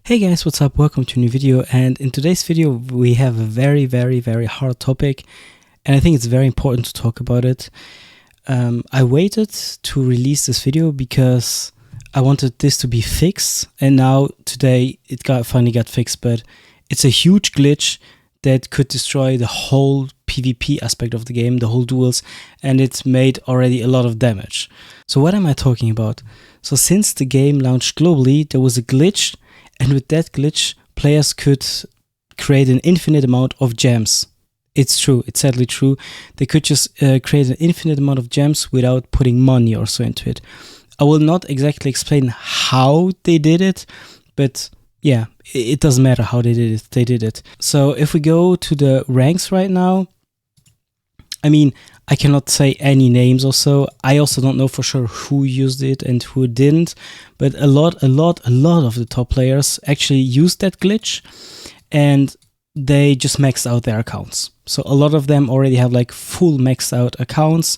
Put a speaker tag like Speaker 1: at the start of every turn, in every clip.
Speaker 1: Hey guys, what's up? Welcome to a new video, and in today's video we have a very hard topic, and I think it's very important to talk about it. I waited to release this video because I wanted this to be fixed, and now today it finally got fixed, but it's a huge glitch that could destroy the whole PvP aspect of the game, the whole duels, and it's made already a lot of damage. So what am I talking about? So since the game launched globally, there was a glitch, and with that glitch, players could create an infinite amount of gems. It's true, it's sadly true. They could just create an infinite amount of gems without putting money or so into it. I will not exactly explain how they did it, but yeah, it doesn't matter how they did it. So if we go to the ranks right now, I mean, I cannot say any names or so. I also don't know for sure who used it and who didn't, but a lot of the top players actually used that glitch, and they just maxed out their accounts. So a lot of them already have like full maxed out accounts,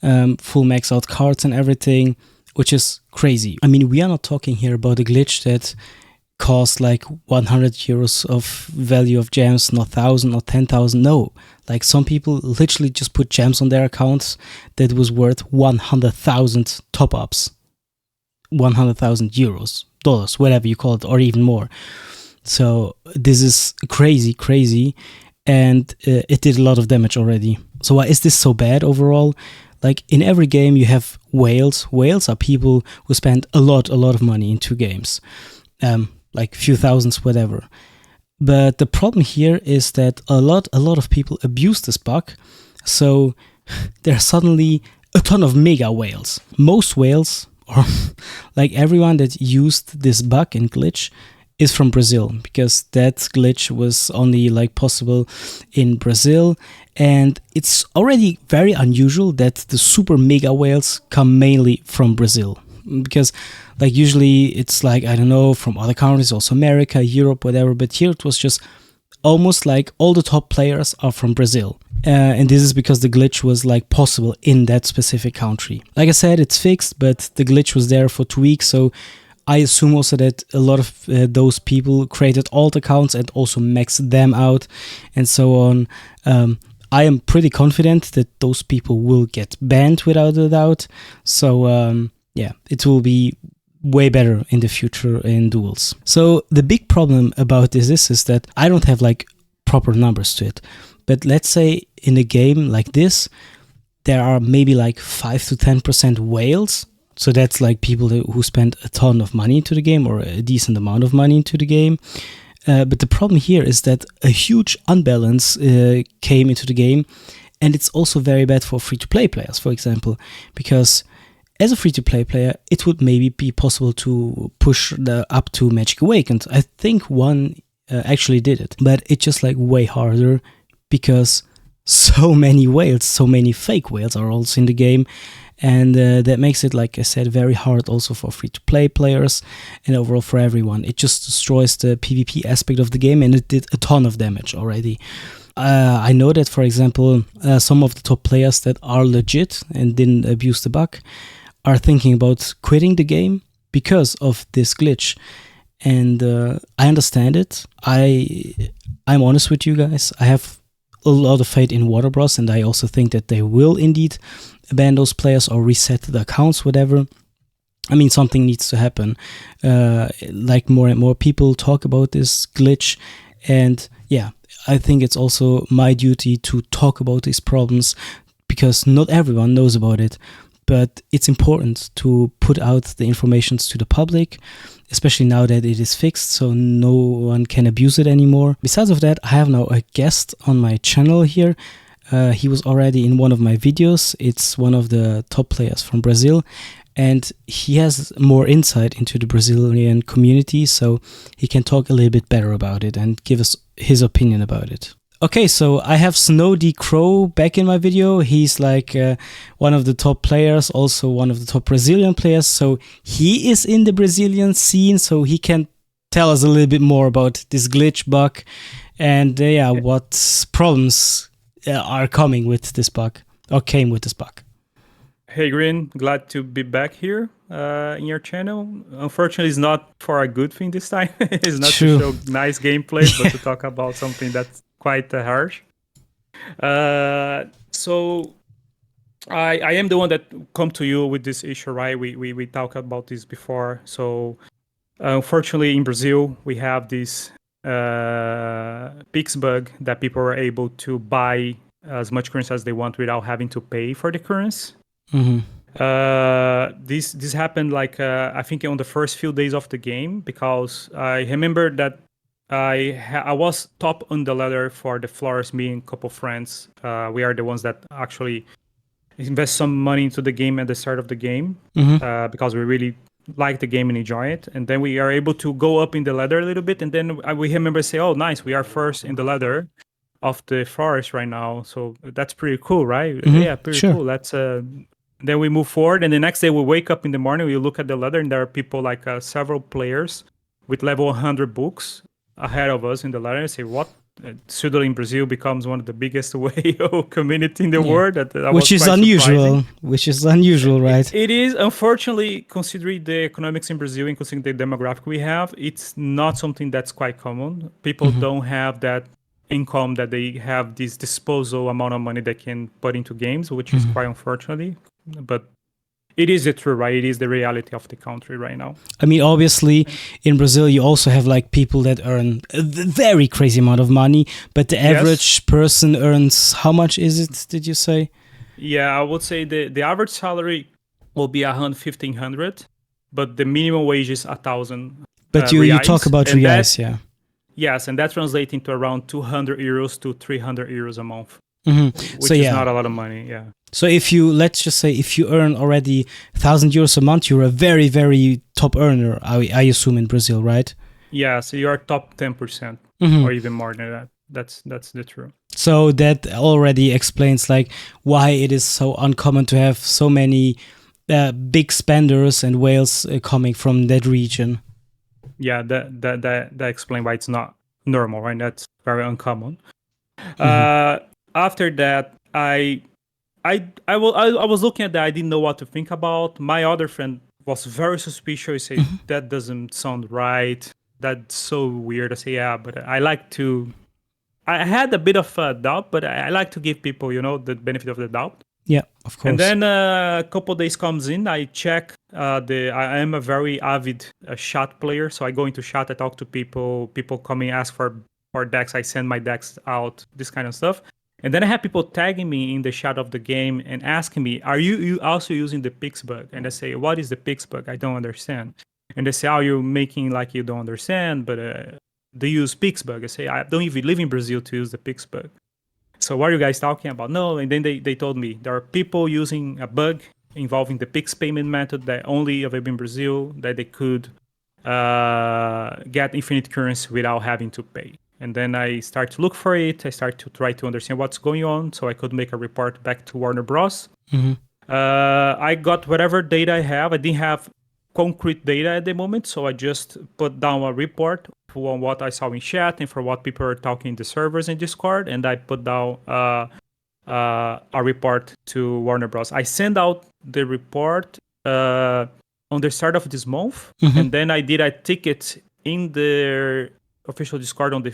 Speaker 1: full maxed out cards and everything, which is crazy. I mean, we are not talking here about a glitch that cost like 100 euros of value of gems, not 1,000 or 10,000. No, like some people literally just put gems on their accounts that was worth 100,000 top-ups, 100,000 euros, dollars, whatever you call it, or even more. So this is crazy, and it did a lot of damage already. So why is this so bad overall? Like in every game you have whales. Whales are people who spend a lot of money into games. Like few thousands, whatever. But the problem here is that a lot of people abuse this bug, so there are suddenly a ton of mega whales. Most whales, or like everyone that used this bug and glitch, is from Brazil, because that glitch was only like possible in Brazil, and it's already very unusual that the super mega whales come mainly from Brazil. Because like usually it's like, I don't know, from other countries, also America, Europe, whatever, but here it was just almost like all the top players are from Brazil. And this is because the glitch was like possible in that specific country. Like I said, it's fixed, but the glitch was there for 2 weeks, so I assume also that a lot of those people created alt accounts and also maxed them out and so on. I am pretty confident that those people will get banned without a doubt. So yeah, it will be way better in the future in duels. So the big problem about this is that I don't have like proper numbers to it. But let's say in a game like this, there are maybe like 5 to 10% whales. So that's like people who spend a ton of money into the game, or a decent amount of money into the game. But the problem here is that a huge unbalance came into the game. And it's also very bad for free-to-play players, for example, because as a free-to-play player, it would maybe be possible to push up to Magic Awakened. I think one actually did it, but it's just like way harder because so many whales, so many fake whales are also in the game, and that makes it, like I said, very hard also for free-to-play players and overall for everyone. It just destroys the PvP aspect of the game, and it did a ton of damage already. I know that, for example, some of the top players that are legit and didn't abuse the bug are thinking about quitting the game because of this glitch, and I understand it. I'm honest with you guys. I have a lot of faith in Water Bros, and I also think that they will indeed ban those players or reset the accounts, whatever. I mean, something needs to happen. Like more and more people talk about this glitch, and yeah, I think it's also my duty to talk about these problems because not everyone knows about it. But it's important to put out the information to the public, especially now that it is fixed, so no one can abuse it anymore. Besides of that, I have now a guest on my channel here. He was already in one of my videos. It's one of the top players from Brazil, and he has more insight into the Brazilian community, so he can talk a little bit better about it and give us his opinion about it. Okay, so I have Snow D Crow back in my video. He's like one of the top players, also one of the top Brazilian players. So he is in the Brazilian scene, so he can tell us a little bit more about this glitch bug and what problems are coming with this bug, or came with this bug.
Speaker 2: Hey Greene, glad to be back here in your channel. Unfortunately, it's not for a good thing this time. It's not to
Speaker 1: True.
Speaker 2: show nice gameplays, but to talk about something that's quite harsh. So I am the one that come to you with this issue, right? We talked about this before. So unfortunately, in Brazil, we have this Pix bug that people are able to buy as much currency as they want without having to pay for the currency.
Speaker 1: Mm-hmm.
Speaker 2: This happened like I think on the first few days of the game, because I remember that I was top on the ladder for the floors. Me and a couple friends, we are the ones that actually invest some money into the game at the start of the game,
Speaker 1: Mm-hmm.
Speaker 2: because we really like the game and enjoy it. And then we are able to go up in the ladder a little bit, and then we remember say, "Oh, nice, we are first in the ladder of the forest right now." So that's pretty cool, right?
Speaker 1: Mm-hmm.
Speaker 2: Yeah, pretty
Speaker 1: Sure.
Speaker 2: cool. That's Then we move forward, and the next day we wake up in the morning, we look at the ladder, and there are people like several players with level 100 books ahead of us in the ladder, and say, "What?" Pseudo in Brazil becomes one of the biggest whale community in the
Speaker 1: Yeah.
Speaker 2: world. That
Speaker 1: Which
Speaker 2: was
Speaker 1: is
Speaker 2: quite surprising.
Speaker 1: unusual. Which is unusual, right?
Speaker 2: It is, unfortunately, considering the economics in Brazil and considering the demographic we have, it's not something that's quite common. People
Speaker 1: Mm-hmm.
Speaker 2: don't have that income that they have this disposal amount of money they can put into games, which is
Speaker 1: Mm-hmm.
Speaker 2: quite unfortunately. But it is the true, right? It is the reality of the country right now.
Speaker 1: I mean, obviously, in Brazil, you also have like people that earn a very crazy amount of money, but the
Speaker 2: Yes.
Speaker 1: average person earns how much is it? Did you say?
Speaker 2: Yeah, I would say the average salary will be around 1,500, but the minimum wage is 1,000
Speaker 1: But you talk
Speaker 2: reais,
Speaker 1: about
Speaker 2: and
Speaker 1: reais, yeah.
Speaker 2: yes, and that translates into around 200 euros to 300 euros a month,
Speaker 1: Mm-hmm. So
Speaker 2: which is
Speaker 1: yeah.
Speaker 2: not a lot of money. Yeah.
Speaker 1: So if you, let's just say, if you earn already 1,000 euros a month, you're a very, very top earner. I assume in Brazil, right?
Speaker 2: Yeah, so you are top 10%
Speaker 1: Mm-hmm.
Speaker 2: or even more than that. That's the truth.
Speaker 1: So that already explains like why it is so uncommon to have so many big spenders and whales coming from that region.
Speaker 2: Yeah, that explains why it's not normal, right? That's very uncommon.
Speaker 1: Mm-hmm.
Speaker 2: After that, I was looking at that. I didn't know what to think about. My other friend was very suspicious. He said,
Speaker 1: Mm-hmm.
Speaker 2: that doesn't sound right. That's so weird. I say, yeah, but I like to. I had a bit of doubt, but I like to give people, the benefit of the doubt.
Speaker 1: Yeah, of
Speaker 2: And
Speaker 1: course.
Speaker 2: then a couple days comes in, I check I am a very avid chat player, so I go into chat, I talk to people, people come in, ask for decks, I send my decks out, this kind of stuff. And then I have people tagging me in the chat of the game and asking me, are you also using the Pix bug? And I say, what is the Pix bug? I don't understand. And they say, oh, you're making like you don't understand, but they use Pix bug. I say, I don't even live in Brazil to use the Pix bug. So what are you guys talking about? No, and then they told me there are people using a bug involving the Pix payment method that only available in Brazil, that they could get infinite currency without having to pay. And then I start to look for it. I start to try to understand what's going on, so I could make a report back to Warner Bros.
Speaker 1: Mm-hmm.
Speaker 2: I got whatever data I have. I didn't have concrete data at the moment, so I just put down a report for what I saw in chat and for what people are talking in the servers in Discord, and I put down a report to Warner Bros. I sent out the report on the start of this month,
Speaker 1: Mm-hmm.
Speaker 2: and then I did a ticket in their official Discord on the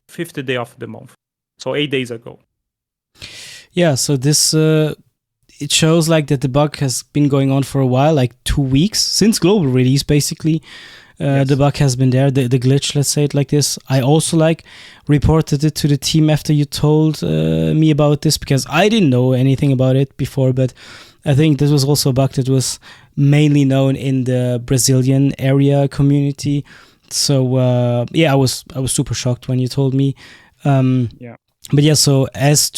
Speaker 2: fifth day of the month, so 8 days ago.
Speaker 1: Yeah, so this it shows like that the bug has been going on for a while, like 2 weeks since global release, basically.
Speaker 2: Yes.
Speaker 1: The bug has been there, the glitch, let's say it like this. I also like reported it to the team after you told me about this, because I didn't know anything about it before, but I think this was also a bug that was mainly known in the Brazilian area community. So yeah, I was super shocked when you told me.
Speaker 2: Yeah.
Speaker 1: But yeah, so as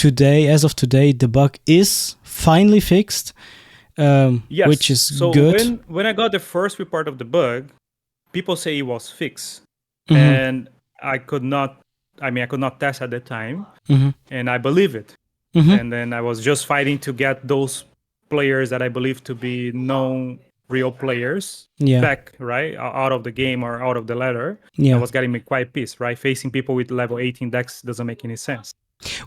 Speaker 1: of today, the bug is finally fixed,
Speaker 2: Yes.
Speaker 1: which is
Speaker 2: So
Speaker 1: good.
Speaker 2: when I got the first report of the bug, people say it was fixed,
Speaker 1: Mm-hmm.
Speaker 2: and I could not test at the time,
Speaker 1: Mm-hmm.
Speaker 2: and I believe it.
Speaker 1: Mm-hmm.
Speaker 2: And then I was just fighting to get those players that I believe to be known real players
Speaker 1: Yeah.
Speaker 2: back, right, out of the game or out of the ladder.
Speaker 1: Yeah.
Speaker 2: That was getting me quite pissed, right? Facing people with level 18 decks doesn't make any sense.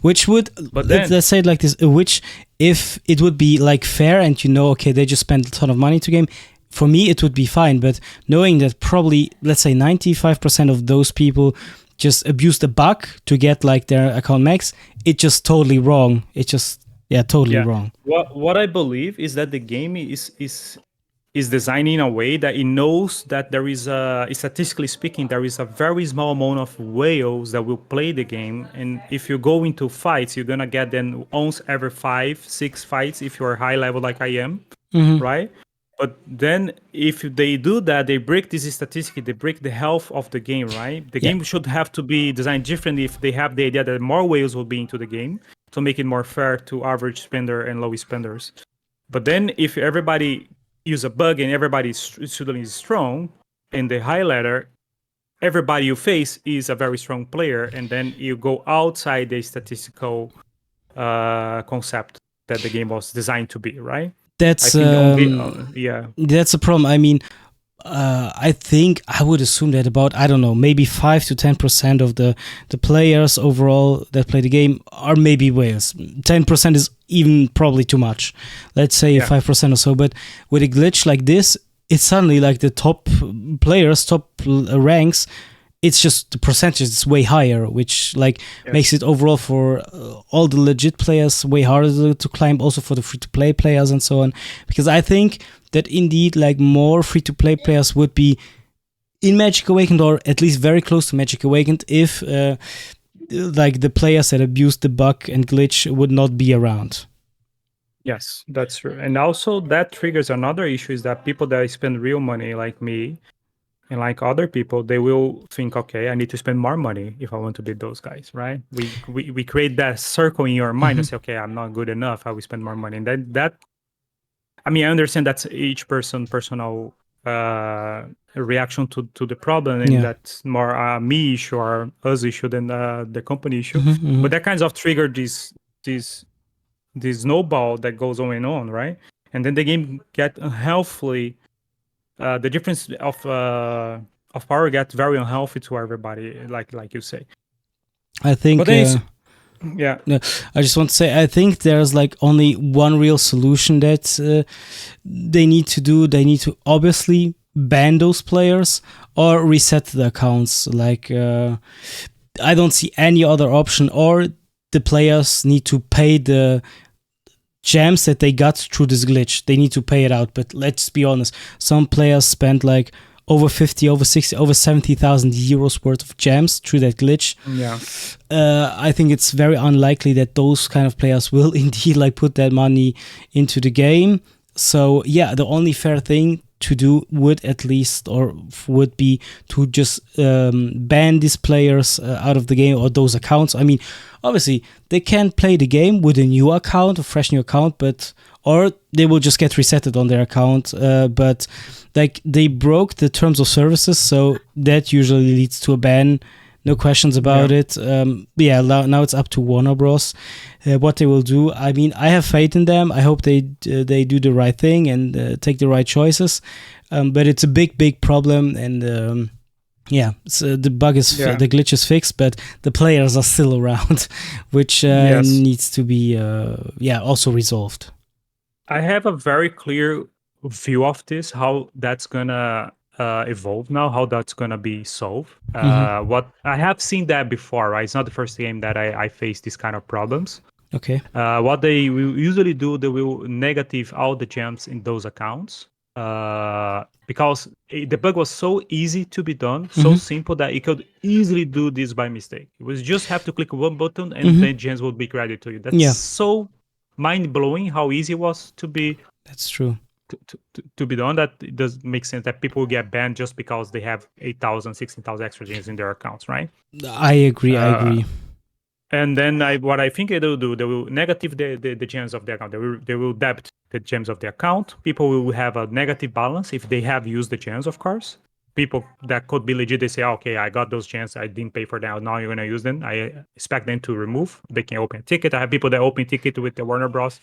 Speaker 1: Which would,
Speaker 2: But then,
Speaker 1: let's say it like this, which if it would be like fair and okay, they just spent a ton of money to game, for me it would be fine. But knowing that probably, let's say 95% of those people just abuse the bug to get like their account max, it's just totally wrong. It's just, totally wrong.
Speaker 2: What I believe is that the game is designed in a way that it knows that there is statistically speaking, there is a very small amount of whales that will play the game. And if you go into fights, you're going to get them once every 5-6 fights if you're high level like I am, right? But then if they do that, they break this statistic, they break the health of the game, right? The game should have to be designed differently if they have the idea that more whales will be into the game to make it more fair to average spender and low spenders. But then if everybody use a bug and everybody suddenly is strong in the high ladder, everybody you face is a very strong player, and then you go outside the statistical concept that the game was designed to be, right?
Speaker 1: That's that's a problem. I mean, I think I would assume that about, I don't know, maybe 5 to 10% of the players overall that play the game are maybe whales. 10% is even probably too much. Let's say 5% or so. But with a glitch like this, it's suddenly like the top players, top ranks, it's just the percentage is way higher, which makes it overall for all the legit players way harder to climb, also for the free-to-play players and so on. Because I think that indeed more free-to-play players would be in Magic Awakened, or at least very close to Magic Awakened, if the players that abused the bug and glitch would not be around.
Speaker 2: Yes, that's true. And also that triggers another issue, is that people that spend real money like me and like other people, they will think, okay, I need to spend more money if I want to beat those guys, right? We create that circle in your mind and say, okay, I'm not good enough, I will spend more money. And then that, I mean, I understand that's each personal reaction to the problem, and that's more me issue or us issue than the company issue. But that kinds of trigger this snowball that goes on and on, right? And then the game get unhealthily. The difference of power gets very unhealthy to everybody, like you say.
Speaker 1: I think.
Speaker 2: Yeah.
Speaker 1: I just want to say, I think there's only one real solution that they need to do. They need to obviously ban those players or reset the accounts. I don't see any other option. Or the players need to pay the gems that they got through this glitch. They need to pay it out. But let's be honest, some players spent over 50, over 60, over 70,000 euros worth of gems through that glitch.
Speaker 2: Yeah.
Speaker 1: I think it's very unlikely that those kind of players will indeed put that money into the game. So the only fair thing to do would be to just ban these players out of the game, or those accounts. I mean, obviously they can play the game with a new account, a fresh new account, or they will just get resetted on their account. But they broke the terms of services, so that usually leads to a ban. No questions about it. Now it's up to Warner Bros. What they will do. I mean, I have faith in them. I hope they do the right thing and take the right choices. But it's a big problem, and so the bug is the glitch is fixed, but the players are still around, which needs to be also resolved.
Speaker 2: I have a very clear view of this, how that's gonna evolve now, how that's gonna be solved. What I have seen that before, right? It's not the first game that I face these kind of problems.
Speaker 1: Okay.
Speaker 2: What they will usually do, they will negative all the gems in those accounts, because the bug was so easy to be done, so simple that you could easily do this by mistake. You would just have to click one button and then gems would be credited to you. That's so mind-blowing how easy it was to be.
Speaker 1: That's true.
Speaker 2: To be done. That it does make sense that people get banned just because they have 8,000, 16,000 extra gems in their accounts, right?
Speaker 1: I agree.
Speaker 2: And then what I think they will do, they will negative the gems of the account. They will debit the gems of the account. People will have a negative balance if they have used the gems, of course. People that could be legit, they say, okay, I got those gems, I didn't pay for them, now you're going to use them. I expect them to remove. They can open a ticket. I have people that open ticket with the Warner Bros.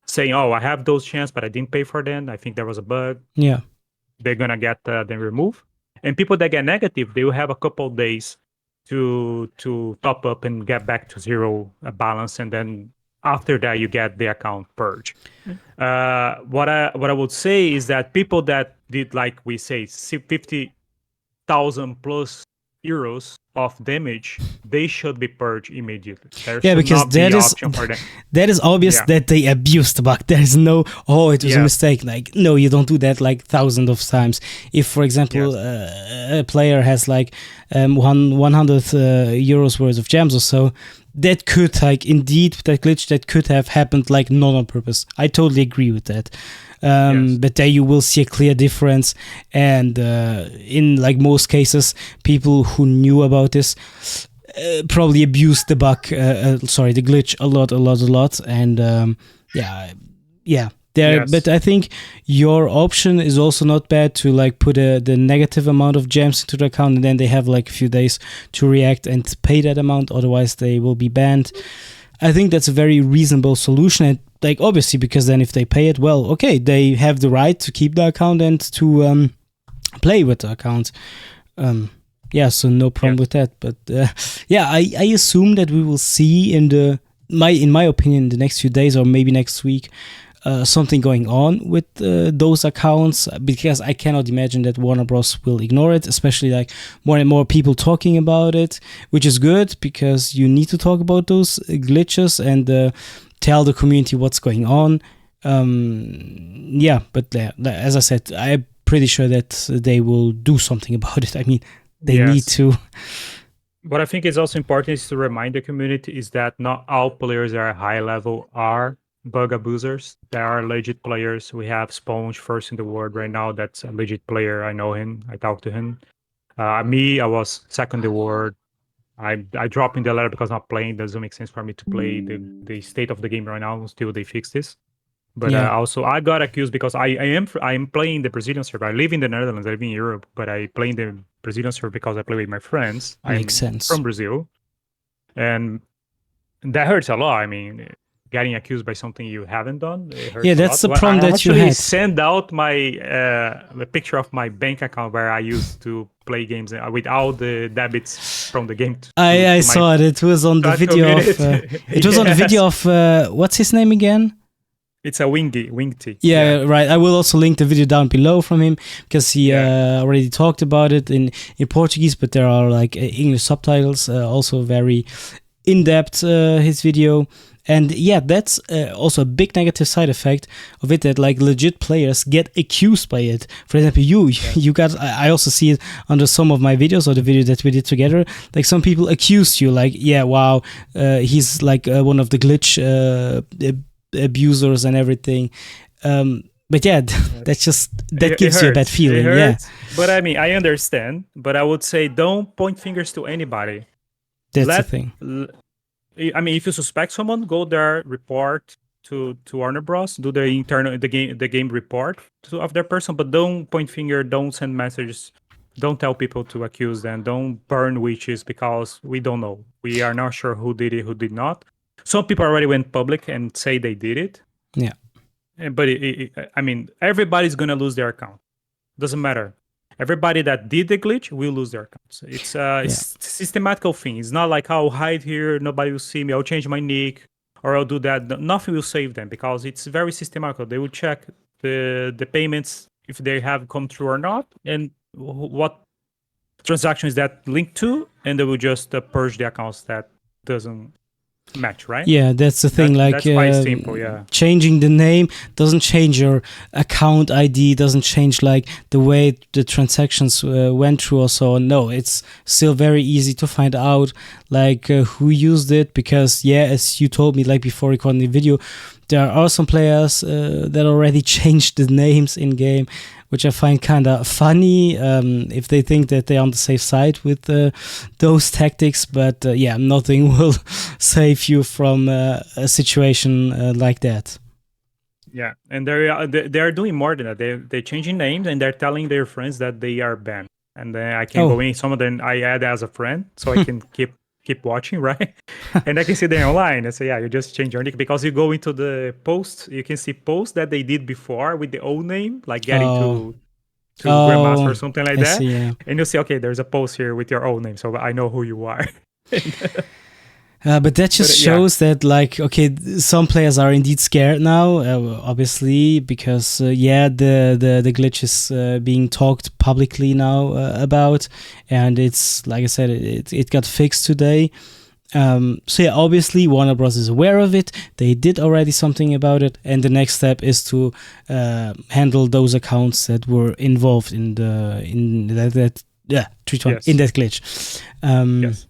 Speaker 2: Saying, oh, I have those gems, but I didn't pay for them. I think there was a bug.
Speaker 1: Yeah.
Speaker 2: They're going to get them removed. And people that get negative, they will have a couple of days to top up and get back to zero balance, and then after that you get the account purge. What I would say is that people that did, like we say, 50,000 plus euros of damage, they should be purged immediately. There
Speaker 1: Yeah,
Speaker 2: should
Speaker 1: because
Speaker 2: not be option for them.
Speaker 1: that is obvious
Speaker 2: Yeah.
Speaker 1: that they abused the bug. There is no, oh, it was a
Speaker 2: Yes.
Speaker 1: mistake. Like, no, you don't do that like thousands of times. If, for example, a player has like 100 euros worth of gems or so, that could, like, indeed, that glitch that could have happened, like, not on purpose. I totally agree with that.
Speaker 2: Yes.
Speaker 1: But there you will see a clear difference, and in like most cases, people who knew about this probably abused the bug, the glitch a lot, and yeah. There,
Speaker 2: Yes.
Speaker 1: but I think your option is also not bad to like put the negative amount of gems into the account, and then they have like a few days to react and pay that amount. Otherwise, they will be banned. I think that's a very reasonable solution, and like obviously because then if they pay it, well, okay, they have the right to keep the account and to play with the account. So no problem with that. But I assume that we will see in my opinion, in the next few days or maybe next week, something going on with those accounts, because I cannot imagine that Warner Bros. Will ignore it, especially like more and more people talking about it, which is good because you need to talk about those glitches and tell the community what's going on. But as I said, I'm pretty sure that they will do something about it. I mean, they need to.
Speaker 2: What I think is also important is to remind the community is that not all players that are high level are bug abusers. There are legit players. We have Sponge, first in the world right now. That's a legit player. I know him. I talked to him. Me, I was second in the world. I dropped in the ladder because I'm not playing. Doesn't make sense for me to play the state of the game right now until they fix this. But also, I got accused because I am playing the Brazilian server. I live in the Netherlands. I live in Europe, but I play in the Brazilian server because I play with my friends.
Speaker 1: Makes sense.
Speaker 2: From Brazil, and that hurts a lot. I mean, getting accused by something you haven't done, it hurts
Speaker 1: that's
Speaker 2: a lot.
Speaker 1: the problem that you
Speaker 2: had.
Speaker 1: had.
Speaker 2: Send out my the picture of my bank account where I used to play games with all the debits from the game.
Speaker 1: I saw it. It was on the video of. It was on the video of what's his name again?
Speaker 2: It's a Wingty.
Speaker 1: Yeah, right. I will also link the video down below from him because he already talked about it in Portuguese, but there are like English subtitles, also very in-depth, his video. And that's also a big negative side effect of it, that like legit players get accused by it. For example, you got, I also see it under some of my videos or the video that we did together. Like some people accused you, like, he's like one of the glitch abusers and everything. But that's just, that gives you a bad feeling. Yeah.
Speaker 2: But I mean, I understand, but I would say don't point fingers to anybody.
Speaker 1: That's the thing.
Speaker 2: I mean, if you suspect someone, go there, report to Warner Bros. Do the internal the game report of their person, but don't point finger, don't send messages, don't tell people to accuse them, don't burn witches because we don't know. We are not sure who did it, who did not. Some people already went public and say they did it.
Speaker 1: Yeah.
Speaker 2: But I mean, everybody's gonna lose their account. Doesn't matter. Everybody that did the glitch will lose their accounts. It's a systematical thing. It's not like I'll hide here, nobody will see me, I'll change my nick, or I'll do that. Nothing will save them because it's very systematical. They will check the payments if they have come through or not, and what transaction is that linked to, and they will just purge the accounts that doesn't match, right?
Speaker 1: Yeah, that's the thing.
Speaker 2: That's quite simple.
Speaker 1: Changing the name doesn't change your account ID, doesn't change like the way the transactions went through or so on. No, it's still very easy to find out like who used it, because as you told me like before recording the video, there are some players that already changed the names in game, which I find kind of funny if they think that they're on the safe side with those tactics. But nothing will save you from a situation like that.
Speaker 2: Yeah, and they are doing more than that. They're changing names and they're telling their friends that they are banned. And then I can go in. Some of them I add as a friend, so I can keep watching, right? And I can see them online and say, you just change your nick, because you go into the post, you can see posts that they did before with the old name, like getting to to Grandmaster or something like
Speaker 1: I
Speaker 2: that.
Speaker 1: see, yeah.
Speaker 2: And you'll see, okay, there's a post here with your own name, so I know who you are.
Speaker 1: But that just shows that, like, okay, some players are indeed scared now, obviously, because the glitch is being talked publicly now about, and it's, like I said, it got fixed today. So yeah, obviously Warner Bros. Is aware of it. They did already something about it, and the next step is to handle those accounts that were involved in that in that glitch.
Speaker 2: Yes.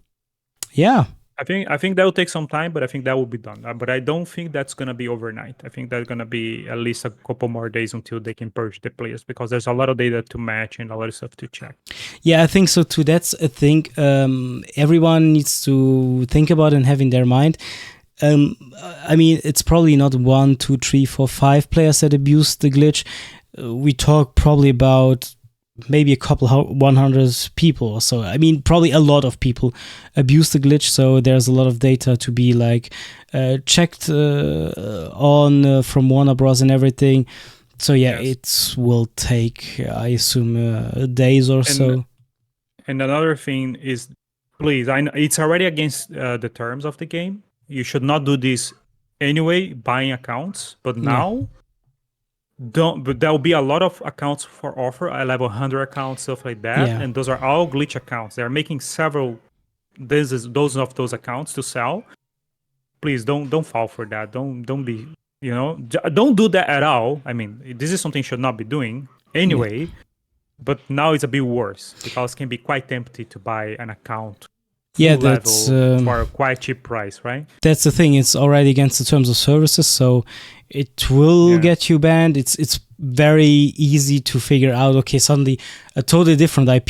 Speaker 1: Yeah.
Speaker 2: I think that will take some time, but I think that will be done. But I don't think that's gonna be overnight. I think that's gonna be at least a couple more days until they can purge the players, because there's a lot of data to match and a lot of stuff to check.
Speaker 1: Yeah, I think so too. That's a thing everyone needs to think about and have in their mind. I mean, it's probably not 1, 2, 3, 4, 5 players that abused the glitch. We talk probably about maybe a couple 100 people or so. I mean, probably a lot of people abuse the glitch, so there's a lot of data to be like checked on from Warner Bros. And everything. So yeah, it will take, I assume, days or so.
Speaker 2: And another thing is, please, I know it's already against the terms of the game. You should not do this anyway, buying accounts. But now, but there will be a lot of accounts for offer. I level 100 accounts, stuff like that, and those are all glitch accounts. They are making several dozens of those accounts to sell. Please don't fall for that. Don't be, don't do that at all. I mean, this is something you should not be doing anyway. But now it's a bit worse, because it can be quite tempting to buy an account
Speaker 1: that's
Speaker 2: for a quite cheap price, right?
Speaker 1: That's the thing. It's already against the terms of services, so it will get you banned. It's very easy to figure out. Okay, suddenly a totally different IP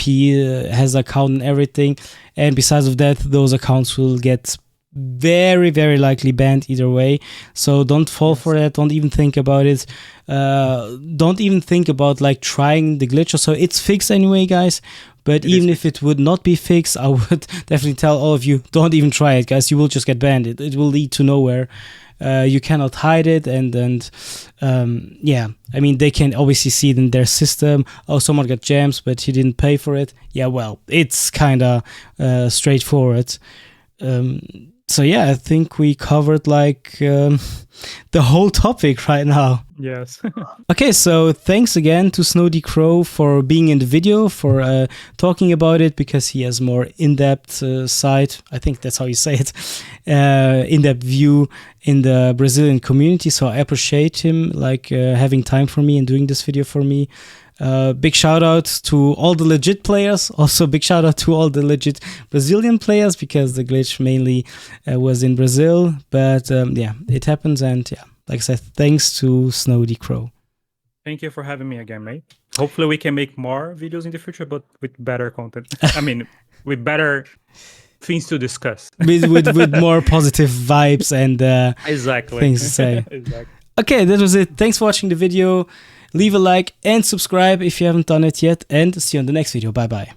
Speaker 1: has an account and everything, and besides of that, those accounts will get very, very likely banned either way. So don't fall for that. Don't even think about it. Don't even think about like trying the glitch or so. It's fixed anyway, guys. But even if it would not be fixed, I would definitely tell all of you, don't even try it, guys. You will just get banned. It will lead to nowhere. You cannot hide it, and I mean, they can obviously see it in their system. Oh, someone got gems, but he didn't pay for it. Yeah, well, it's kind of straightforward. So yeah, I think we covered like the whole topic right now.
Speaker 2: Yes.
Speaker 1: Okay, so thanks again to Snowdy Crow for being in the video, for talking about it, because he has more in-depth side. I think that's how you say it. In-depth view in the Brazilian community. So I appreciate him like having time for me and doing this video for me. Big shout out to all the legit players. Also big shout out to all the legit Brazilian players, because the glitch mainly was in Brazil. But yeah, it happens, and yeah, like I said, thanks to Snowdy Crow.
Speaker 2: Thank you for having me again, mate. Hopefully we can make more videos in the future, but with better content. I mean, with better things to discuss.
Speaker 1: with more positive vibes and things to say.
Speaker 2: Exactly.
Speaker 1: Okay, that was it. Thanks for watching the video. Leave a like and subscribe if you haven't done it yet, and see you on the next video. Bye bye.